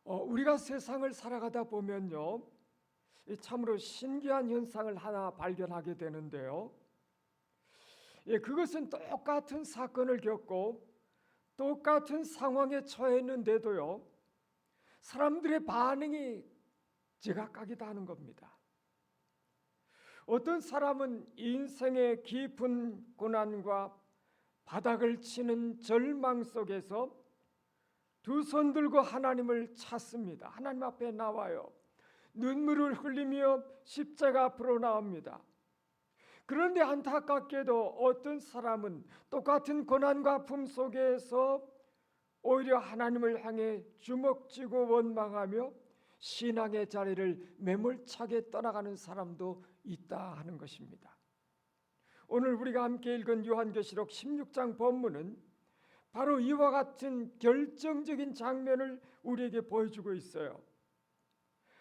우리가 세상을 살아가다 보면요, 참으로 신기한 현상을 하나 발견하게 되는데요. 그것은 똑같은 사건을 겪고 똑같은 상황에 처했는데도요, 사람들의 반응이 제각각이다 하는 겁니다. 어떤 사람은 인생의 깊은 고난과 바닥을 치는 절망 속에서 두 손 들고 하나님을 찾습니다. 하나님 앞에 나와요. 눈물을 흘리며 십자가 앞으로 나옵니다. 그런데 안타깝게도 어떤 사람은 똑같은 고난과 아픔 속에서 오히려 하나님을 향해 주먹쥐고 원망하며 신앙의 자리를 매몰차게 떠나가는 사람도 있다 하는 것입니다. 오늘 우리가 함께 읽은 요한계시록 16장 본문은 바로 이와 같은 결정적인 장면을 우리에게 보여주고 있어요.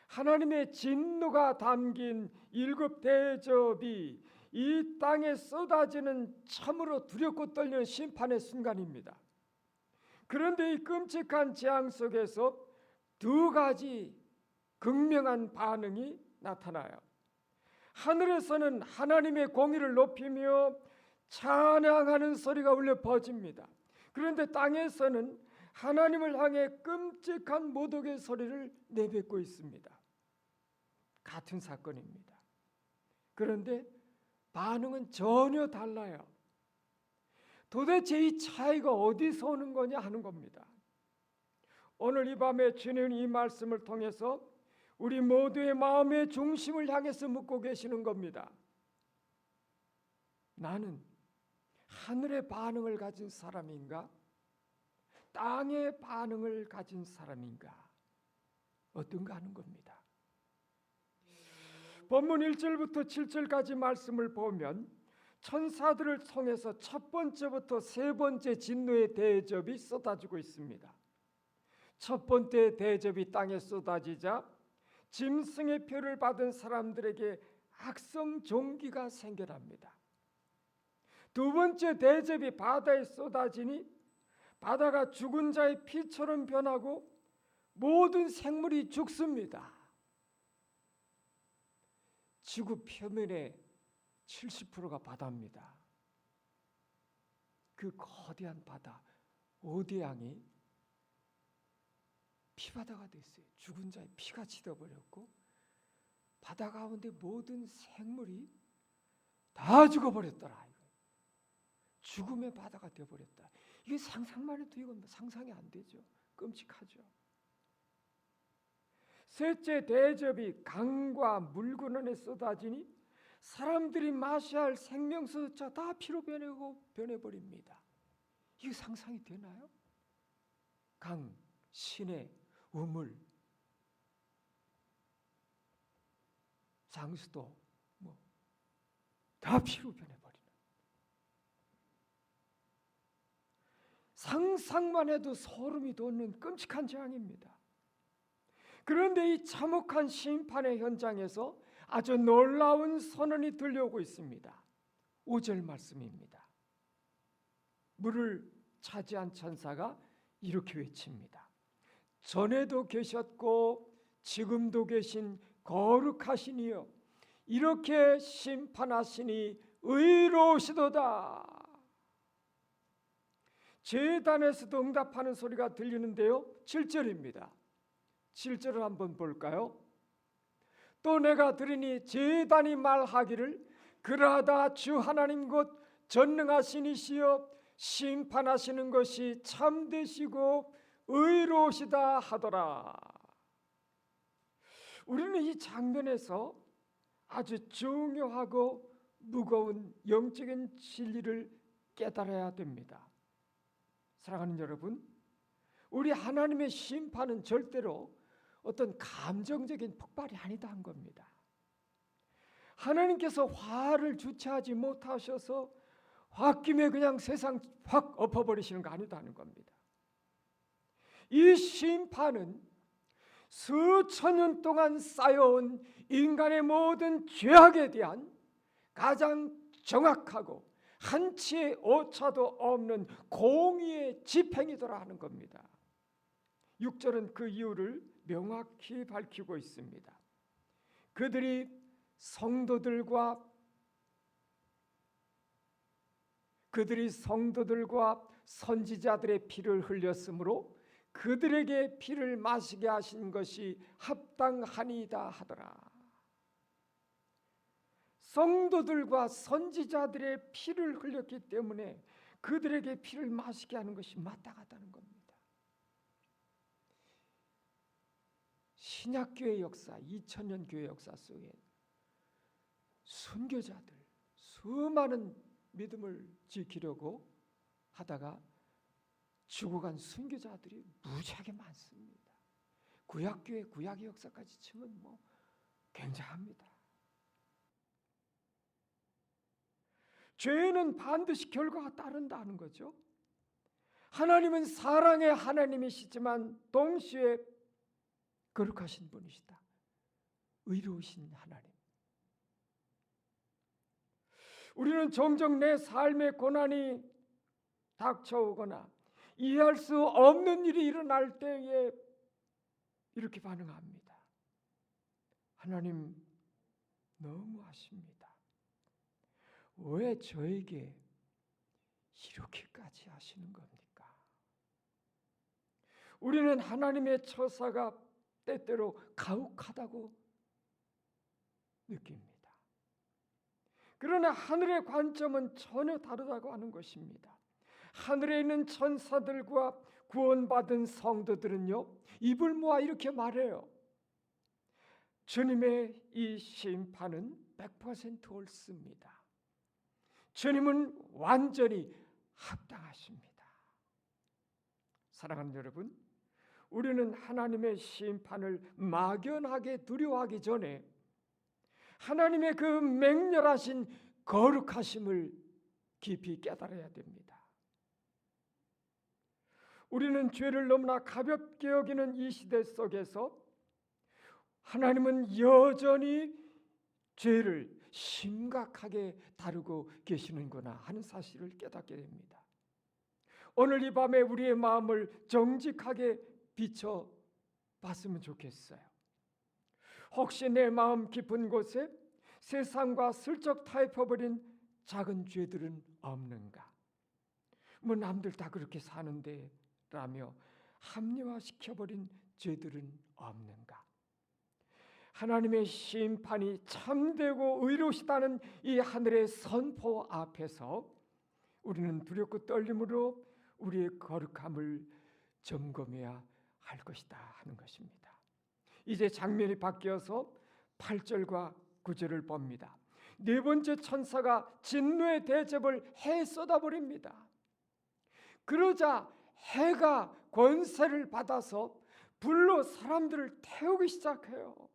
하나님의 진노가 담긴 7 대접이 이 땅에 쏟아지는 참으로 두렵고 떨리는 심판의 순간입니다. 그런데 이 끔찍한 재앙 속에서 2가지 극명한 반응이 나타나요. 하늘에서는 하나님의 공의를 높이며 찬양하는 소리가 울려 퍼집니다. 그런데 땅에서는 하나님을 향해 끔찍한 모독의 소리를 내뱉고 있습니다. 같은 사건입니다. 그런데 반응은 전혀 달라요. 도대체 이 차이가 어디서 오는 거냐 하는 겁니다. 오늘 이 밤에 주님은 이 말씀을 통해서 우리 모두의 마음의 중심을 향해서 묻고 계시는 겁니다. 나는 하늘의 반응을 가진 사람인가? 땅의 반응을 가진 사람인가? 어떤가 하는 겁니다. 본문 1절부터 7절까지 말씀을 보면 천사들을 통해서 첫 번째부터 세 번째 진노의 대접이 쏟아지고 있습니다. 첫 번째 대접이 땅에 쏟아지자 짐승의 표를 받은 사람들에게 악성 종기가 생겨납니다. 두 번째 대접이 바다에 쏟아지니 바다가 죽은 자의 피처럼 변하고 모든 생물이 죽습니다. 지구 표면의 70%가 바다입니다. 그 거대한 바다 오대양이 피바다가 됐어요. 죽은 자의 피가 짙어버렸고 바다 가운데 모든 생물이 다 죽어버렸더라. 죽음의 바다가 되어버렸다. 이게 상상만 해도 이건 상상이 안 되죠. 끔찍하죠. 셋째 대접이 강과 물근원에 쏟아지니 사람들이 마셔야 할 생명수조차 다 피로 변해버립니다. 이게 상상이 되나요? 강, 시내, 우물, 장수도 다 피로 변해버리는, 상상만 해도 소름이 돋는 끔찍한 재앙입니다. 그런데 이 참혹한 심판의 현장에서 아주 놀라운 선언이 들려오고 있습니다. 5절 말씀입니다. 물을 차지한 천사가 이렇게 외칩니다. 전에도 계셨고 지금도 계신 거룩하신 이여, 이렇게 심판하시니 의로우시도다. 제단에서도 응답하는 소리가 들리는데요. 7절입니다. 7절을 한번 볼까요? 또 내가 들으니 제단이 말하기를 그러하다 주 하나님 곧 전능하신 이시여 심판하시는 것이 참되시고 의로우시다 하더라. 우리는 이 장면에서 아주 중요하고 무거운 영적인 진리를 깨달아야 됩니다. 사랑하는 여러분, 우리 하나님의 심판은 절대로 어떤 감정적인 폭발이 아니다 한 겁니다. 하나님께서 화를 주체하지 못하셔서 홧김에 그냥 세상 확 엎어버리시는 거 아니다 하는 겁니다. 이 심판은 수천 년 동안 쌓여온 인간의 모든 죄악에 대한 가장 정확하고 한치의 오차도 없는 공의의 집행이더라 하는 겁니다. 6절은 그 이유를 명확히 밝히고 있습니다. 그들이 성도들과 선지자들의 피를 흘렸으므로 그들에게 피를 마시게 하신 것이 합당하니이다 하더라. 성도들과 선지자들의 피를 흘렸기 때문에 그들에게 피를 마시게 하는 것이 마땅하다는 겁니다. 신약교회 역사, 2000년 교회 역사 속에 순교자들, 수많은 믿음을 지키려고 하다가 죽어간 순교자들이 무지하게 많습니다. 구약교회, 구약의 역사까지 치면 굉장합니다. 죄는 반드시 결과가 따른다는 거죠. 하나님은 사랑의 하나님이시지만 동시에 거룩하신 분이시다. 의로우신 하나님. 우리는 종종 내 삶의 고난이 닥쳐오거나 이해할 수 없는 일이 일어날 때에 이렇게 반응합니다. 하나님 너무하십니다. 왜 저에게 이렇게까지 하시는 겁니까? 우리는 하나님의 처사가 때때로 가혹하다고 느낍니다. 그러나 하늘의 관점은 전혀 다르다고 하는 것입니다. 하늘에 있는 천사들과 구원받은 성도들은요, 입을 모아 이렇게 말해요. 주님의 이 심판은 100% 옳습니다. 주님은 완전히 합당하십니다. 사랑하는 여러분, 우리는 하나님의 심판을 막연하게 두려워하기 전에 하나님의 그 맹렬하신 거룩하심을 깊이 깨달아야 됩니다. 우리는 죄를 너무나 가볍게 여기는 이 시대 속에서 하나님은 여전히 죄를 심각하게 다루고 계시는구나 하는 사실을 깨닫게 됩니다. 오늘 이 밤에 우리의 마음을 정직하게 비춰봤으면 좋겠어요. 혹시 내 마음 깊은 곳에 세상과 슬쩍 타협해버린 작은 죄들은 없는가? 남들 다 그렇게 사는데 라며 합리화시켜버린 죄들은 없는가? 하나님의 심판이 참되고 의로우시다는 이 하늘의 선포 앞에서 우리는 두렵고 떨림으로 우리의 거룩함을 점검해야 할 것이다 하는 것입니다. 이제 장면이 바뀌어서 8절과 9절을 봅니다. 네 번째 천사가 진노의 대접을 해 쏟아버립니다. 그러자 해가 권세를 받아서 불로 사람들을 태우기 시작해요.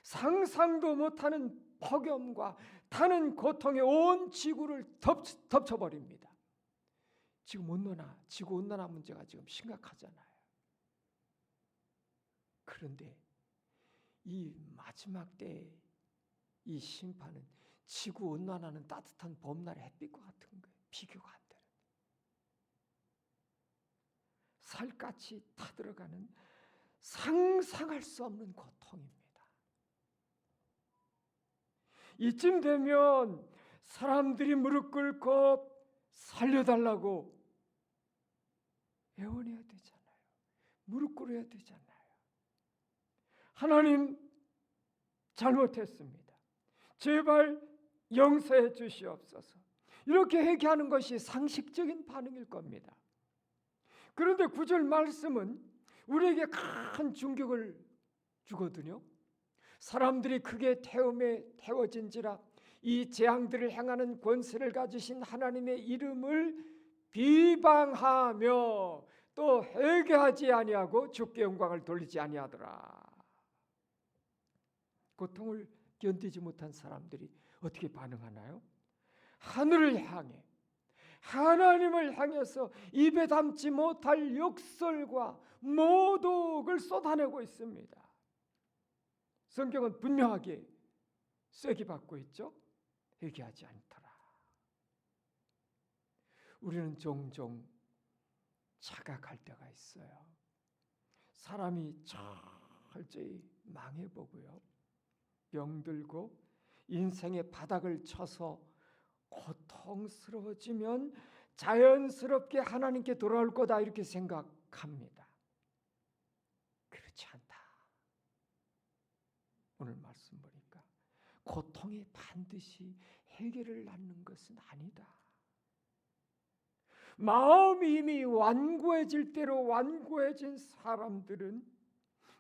상상도 못하는 폭염과 타는 고통에 온 지구를 덮쳐버립니다. 지구온난화 문제가 지금 심각하잖아요. 그런데 이 마지막 때 이 심판은 지구온난화는 따뜻한 봄날의 햇빛과 같은 거예요. 비교가 안 되는. 살갗이 타들어가는 상상할 수 없는 고통입니다. 이쯤 되면 사람들이 무릎 꿇고 살려달라고 애원해야 되잖아요. 무릎 꿇어야 되잖아요. 하나님 잘못했습니다. 제발 용서해 주시옵소서. 이렇게 회개하는 것이 상식적인 반응일 겁니다. 그런데 9절 말씀은 우리에게 큰 충격을 주거든요. 사람들이 크게 태움에 태워진지라 이 재앙들을 행하는 권세를 가지신 하나님의 이름을 비방하며 또 회개하지 아니하고 주께 영광을 돌리지 아니하더라. 고통을 견디지 못한 사람들이 어떻게 반응하나요? 하늘을 향해 하나님을 향해서 입에 담지 못할 욕설과 모독을 쏟아내고 있습니다. 성경은 분명하게 쐐기 받고 있죠. 회개하지 않더라. 우리는 종종 자각할 때가 있어요. 사람이 철저히 망해보고요, 병들고 인생의 바닥을 쳐서 고통스러워지면 자연스럽게 하나님께 돌아올 거다 이렇게 생각합니다. 그렇지 않다. 오늘 말씀 보니까 고통이 반드시 해결을 낳는 것은 아니다. 마음이 이미 완고해질 대로 완고해진 사람들은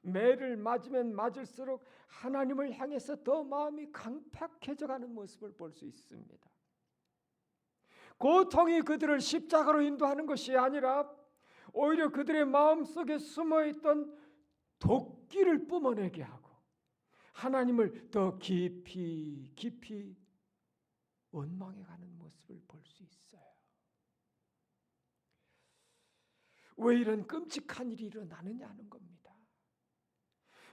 매를 맞으면 맞을수록 하나님을 향해서 더 마음이 강팍해져가는 모습을 볼 수 있습니다. 고통이 그들을 십자가로 인도하는 것이 아니라 오히려 그들의 마음속에 숨어있던 도끼를 뿜어내게 하고 하나님을 더 깊이 깊이 원망해가는 모습을 볼 수 있어요. 왜 이런 끔찍한 일이 일어나느냐 하는 겁니다.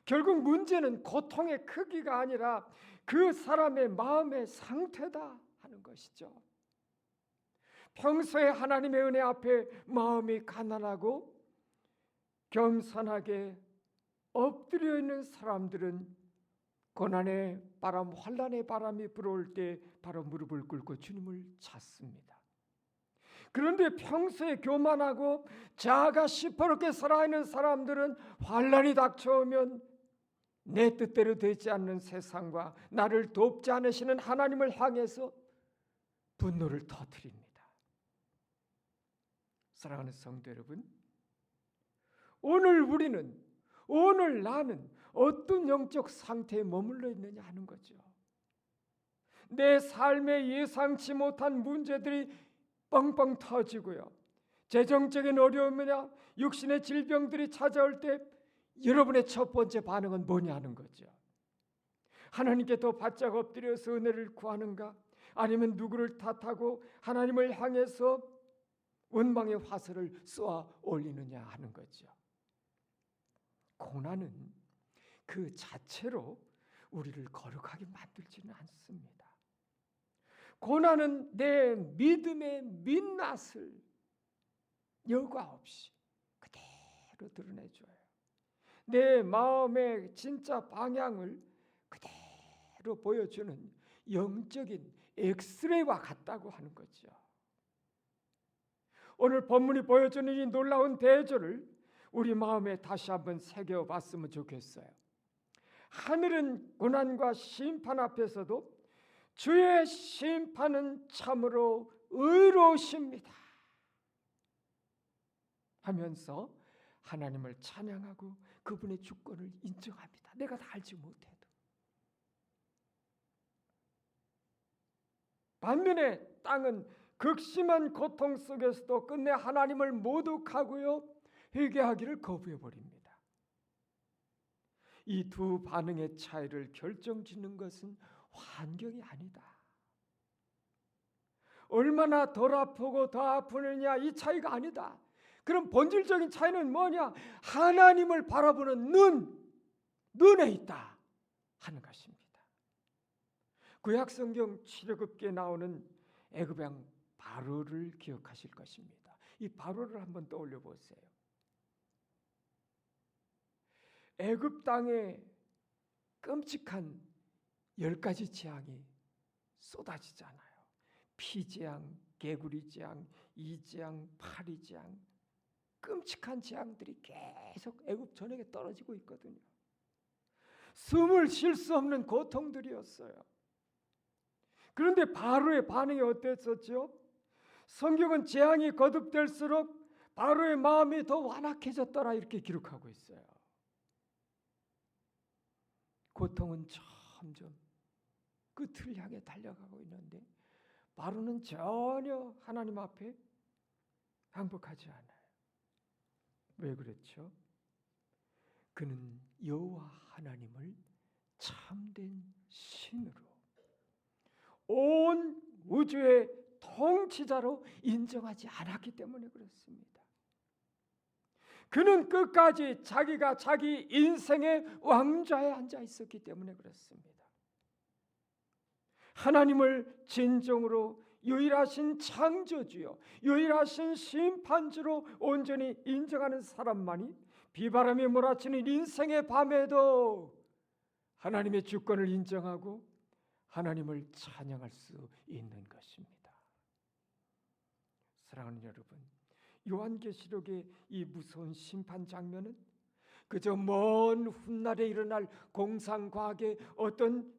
결국 문제는 고통의 크기가 아니라 그 사람의 마음의 상태다 하는 것이죠. 평소에 하나님의 은혜 앞에 마음이 가난하고 겸손하게 엎드려 있는 사람들은 고난의 바람, 환난의 바람이 불어올 때 바로 무릎을 꿇고 주님을 찾습니다. 그런데 평소에 교만하고 자아가 시퍼렇게 살아있는 사람들은 환난이 닥쳐오면 내 뜻대로 되지 않는 세상과 나를 돕지 않으시는 하나님을 향해서 분노를 터뜨립니다. 사랑하는 성도 여러분, 오늘 나는 어떤 영적 상태에 머물러 있느냐 하는 거죠. 내 삶에 예상치 못한 문제들이 뻥뻥 터지고요, 재정적인 어려움이나 육신의 질병들이 찾아올 때 여러분의 첫 번째 반응은 뭐냐 하는 거죠. 하나님께 더 바짝 엎드려서 은혜를 구하는가, 아니면 누구를 탓하고 하나님을 향해서 원망의 화살을 쏘아 올리느냐 하는 거죠. 고난은 그 자체로 우리를 거룩하게 만들지는 않습니다. 고난은 내 믿음의 민낯을 여과 없이 그대로 드러내줘요. 내 마음의 진짜 방향을 그대로 보여주는 영적인 엑스레이와 같다고 하는 거죠. 오늘 본문이 보여주는 이 놀라운 대조를 우리 마음에 다시 한번 새겨봤으면 좋겠어요. 하늘은 고난과 심판 앞에서도 주의 심판은 참으로 의로우십니다 하면서 하나님을 찬양하고 그분의 주권을 인정합니다. 내가 다 알지 못해도. 반면에 땅은 극심한 고통 속에서도 끝내 하나님을 모독하고요, 회개하기를 거부해버립니다. 이 두 반응의 차이를 결정짓는 것은 환경이 아니다. 얼마나 덜 아프고 더 아프느냐 이 차이가 아니다. 그럼 본질적인 차이는 뭐냐? 하나님을 바라보는 눈에 있다 하는 것입니다. 구약 성경 출애굽기에 나오는 애굽 왕 바로를 기억하실 것입니다. 이 바로를 한번 떠올려 보세요. 애굽 땅에 끔찍한 10가지 재앙이 쏟아지잖아요. 피재앙, 개구리재앙, 이재앙, 파리재앙, 끔찍한 재앙들이 계속 애굽 전역에 떨어지고 있거든요. 숨을 쉴 수 없는 고통들이었어요. 그런데 바로의 반응이 어땠었죠? 성경은 재앙이 거듭될수록 바로의 마음이 더 완악해졌더라 이렇게 기록하고 있어요. 고통은 점점 끝을 향해 달려가고 있는데 바로는 전혀 하나님 앞에 항복하지 않아요. 왜 그렇죠? 그는 여호와 하나님을 참된 신으로 온 우주의 통치자로 인정하지 않았기 때문에 그렇습니다. 그는 끝까지 자기가 자기 인생의 왕좌에 앉아 있었기 때문에 그렇습니다. 하나님을 진정으로 유일하신 창조주요 유일하신 심판주로 온전히 인정하는 사람만이 비바람이 몰아치는 인생의 밤에도 하나님의 주권을 인정하고 하나님을 찬양할 수 있는 것입니다. 사랑하는 여러분, 요한계시록의 이 무서운 심판 장면은 그저 먼 훗날에 일어날 공상과학의 어떤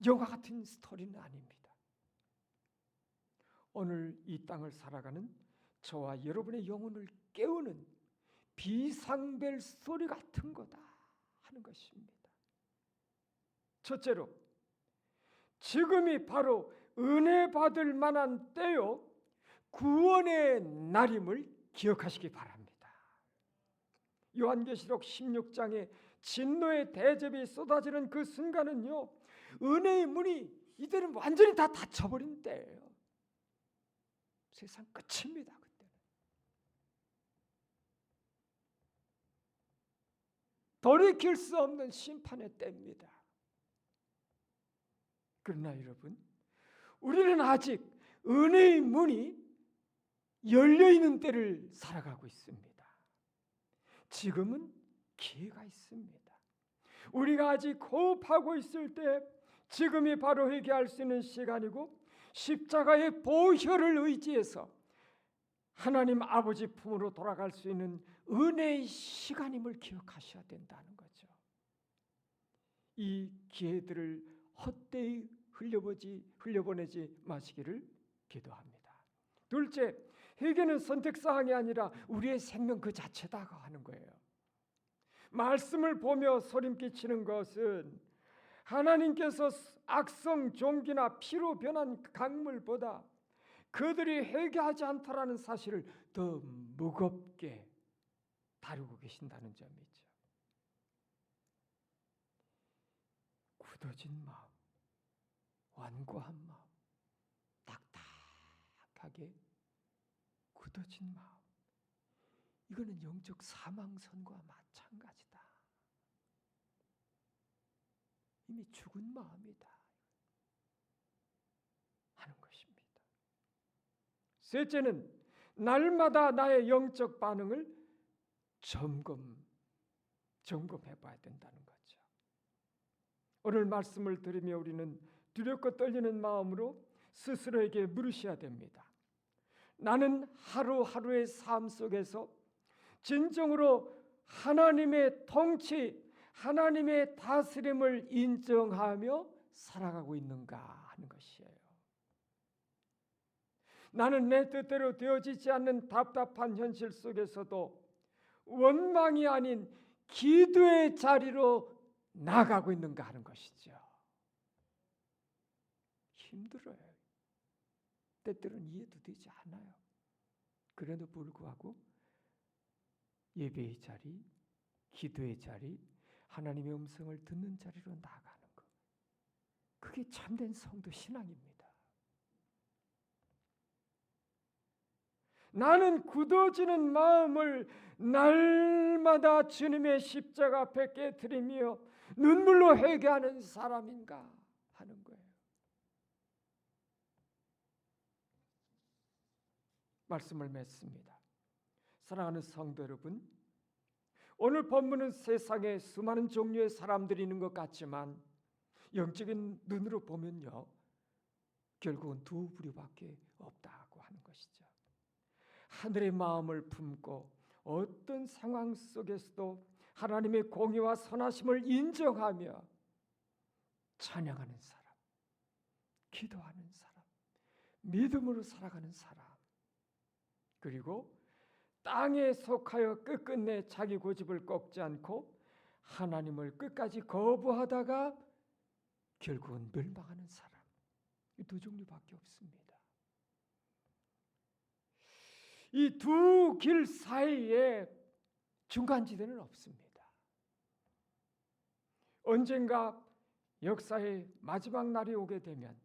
영화 같은 스토리는 아닙니다. 오늘 이 땅을 살아가는 저와 여러분의 영혼을 깨우는 비상벨 소리 같은 거다 하는 것입니다. 첫째로, 지금이 바로 은혜 받을 만한 때요 구원의 날임을 기억하시기 바랍니다. 요한계시록 16장에 진노의 대접이 쏟아지는 그 순간은요 은혜의 문이 이들은 완전히 다 닫혀버린 때예요. 세상 끝입니다. 그때는 돌이킬 수 없는 심판의 때입니다. 그러나 여러분, 우리는 아직 은혜의 문이 열려있는 때를 살아가고 있습니다. 지금은 기회가 있습니다. 우리가 아직 호흡하고 있을 때 지금이 바로 회개할 수 있는 시간이고 십자가의 보혈을 의지해서 하나님 아버지 품으로 돌아갈 수 있는 은혜의 시간임을 기억하셔야 된다는 거죠. 이 기회들을 헛되이 흘려보내지 마시기를 기도합니다. 둘째, 회개는 선택사항이 아니라 우리의 생명 그 자체다고 하는 거예요. 말씀을 보며 소림끼치는 것은 하나님께서 악성 종기나 피로 변한 강물보다 그들이 회개하지 않다라는 사실을 더 무겁게 다루고 계신다는 점이죠. 굳어진 마음, 완고한 마음, 딱딱하게 굳어진 마음, 이거는 영적 사망선과 마찬가지다. 이미 죽은 마음이다 하는 것입니다. 셋째는 날마다 나의 영적 반응을 점검해 봐야 된다는 거죠. 오늘 말씀을 들으며 우리는 두렵고 떨리는 마음으로 스스로에게 물으셔야 됩니다. 나는 하루하루의 삶 속에서 진정으로 하나님의 통치, 하나님의 다스림을 인정하며 살아가고 있는가 하는 것이에요. 나는 내 뜻대로 되어지지 않는 답답한 현실 속에서도 원망이 아닌 기도의 자리로 나가고 있는가 하는 것이죠. 힘들어요. 때때로는 이해도 되지 않아요. 그래도 불구하고 예배의 자리, 기도의 자리, 하나님의 음성을 듣는 자리로 나가는 것, 그게 참된 성도 신앙입니다. 나는 굳어지는 마음을 날마다 주님의 십자가 앞에 깨트리며 눈물로 회개하는 사람인가 하는 거예요. 말씀을 맺습니다. 사랑하는 성도 여러분, 오늘 본문은 세상에 수많은 종류의 사람들이 있는 것 같지만 영적인 눈으로 보면요 결국은 두 부류밖에 없다고 하는 것이죠. 하늘의 마음을 품고 어떤 상황 속에서도 하나님의 공의와 선하심을 인정하며 찬양하는 사람, 기도하는 사람, 믿음으로 살아가는 사람, 그리고 땅에 속하여 끝끝내 자기 고집을 꺾지 않고 하나님을 끝까지 거부하다가 결국은 멸망하는 사람, 이 두 종류밖에 없습니다. 이 두 길 사이에 중간지대는 없습니다. 언젠가 역사의 마지막 날이 오게 되면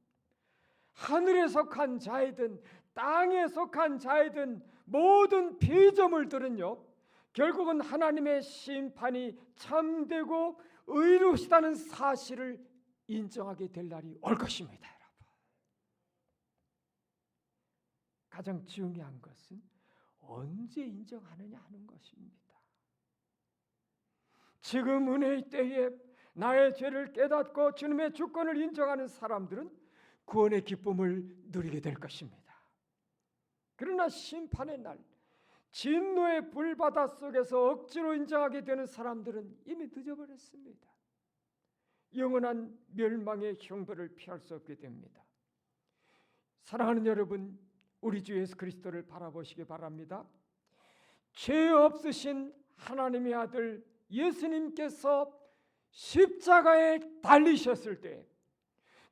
하늘에 속한 자이든 땅에 속한 자이든 모든 피조물들은요 결국은 하나님의 심판이 참되고 의로우시다는 사실을 인정하게 될 날이 올 것입니다. 여러분, 가장 중요한 것은 언제 인정하느냐 하는 것입니다. 지금 은혜의 때에 나의 죄를 깨닫고 주님의 주권을 인정하는 사람들은 구원의 기쁨을 누리게 될 것입니다. 그러나 심판의 날 진노의 불바다 속에서 억지로 인정하게 되는 사람들은 이미 늦어버렸습니다. 영원한 멸망의 형벌을 피할 수 없게 됩니다. 사랑하는 여러분, 우리 주 예수 그리스도를 바라보시기 바랍니다. 죄 없으신 하나님의 아들 예수님께서 십자가에 달리셨을 때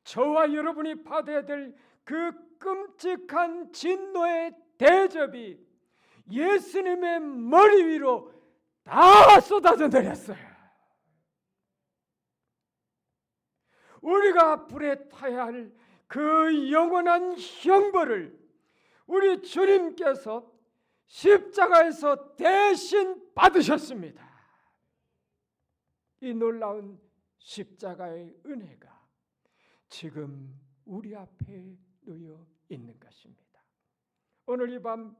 저와 여러분이 받아야 될 그 끔찍한 진노의 대접이 예수님의 머리 위로 다 쏟아져 내렸어요. 우리가 불에 타야 할 그 영원한 형벌을 우리 주님께서 십자가에서 대신 받으셨습니다. 이 놀라운 십자가의 은혜가 지금 우리 앞에 놓여 있는 것입니다. 오늘 이 밤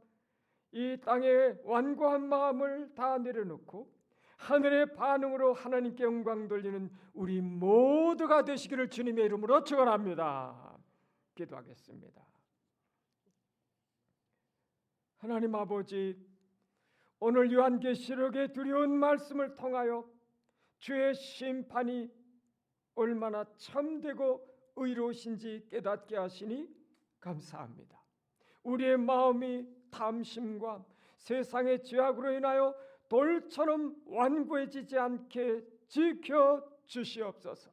이 땅에 완고한 마음을 다 내려놓고 하늘의 반응으로 하나님께 영광 돌리는 우리 모두가 되시기를 주님의 이름으로 축원합니다. 기도하겠습니다. 하나님 아버지, 오늘 요한계시록의 두려운 말씀을 통하여 주의 심판이 얼마나 참되고 의로우신지 깨닫게 하시니 감사합니다. 우리의 마음이 탐심과 세상의 죄악으로 인하여 돌처럼 완고해지지 않게 지켜주시옵소서.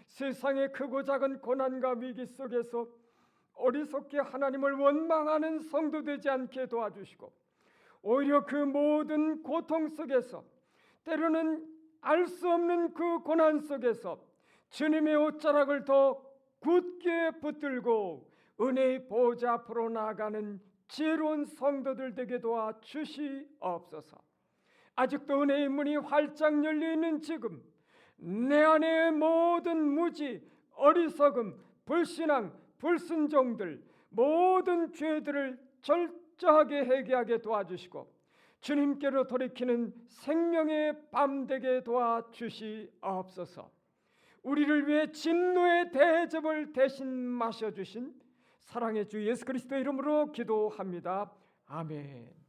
세상의 크고 작은 고난과 위기 속에서 어리석게 하나님을 원망하는 성도 되지 않게 도와주시고 오히려 그 모든 고통 속에서 때로는 알 수 없는 그 고난 속에서 주님의 옷자락을 더 굳게 붙들고 은혜의 보좌 앞으로 나아가는 지혜로운 성도들 되게 도와주시옵소서. 아직도 은혜의 문이 활짝 열려있는 지금 내 안의 모든 무지, 어리석음, 불신앙, 불순종들 모든 죄들을 철저하게 회개하게 도와주시고 주님께로 돌이키는 생명의 밤 되게 도와주시옵소서. 우리를 위해 진노의 대접을 대신 마셔주신 사랑의 주 예수 그리스도 이름으로 기도합니다. 아멘.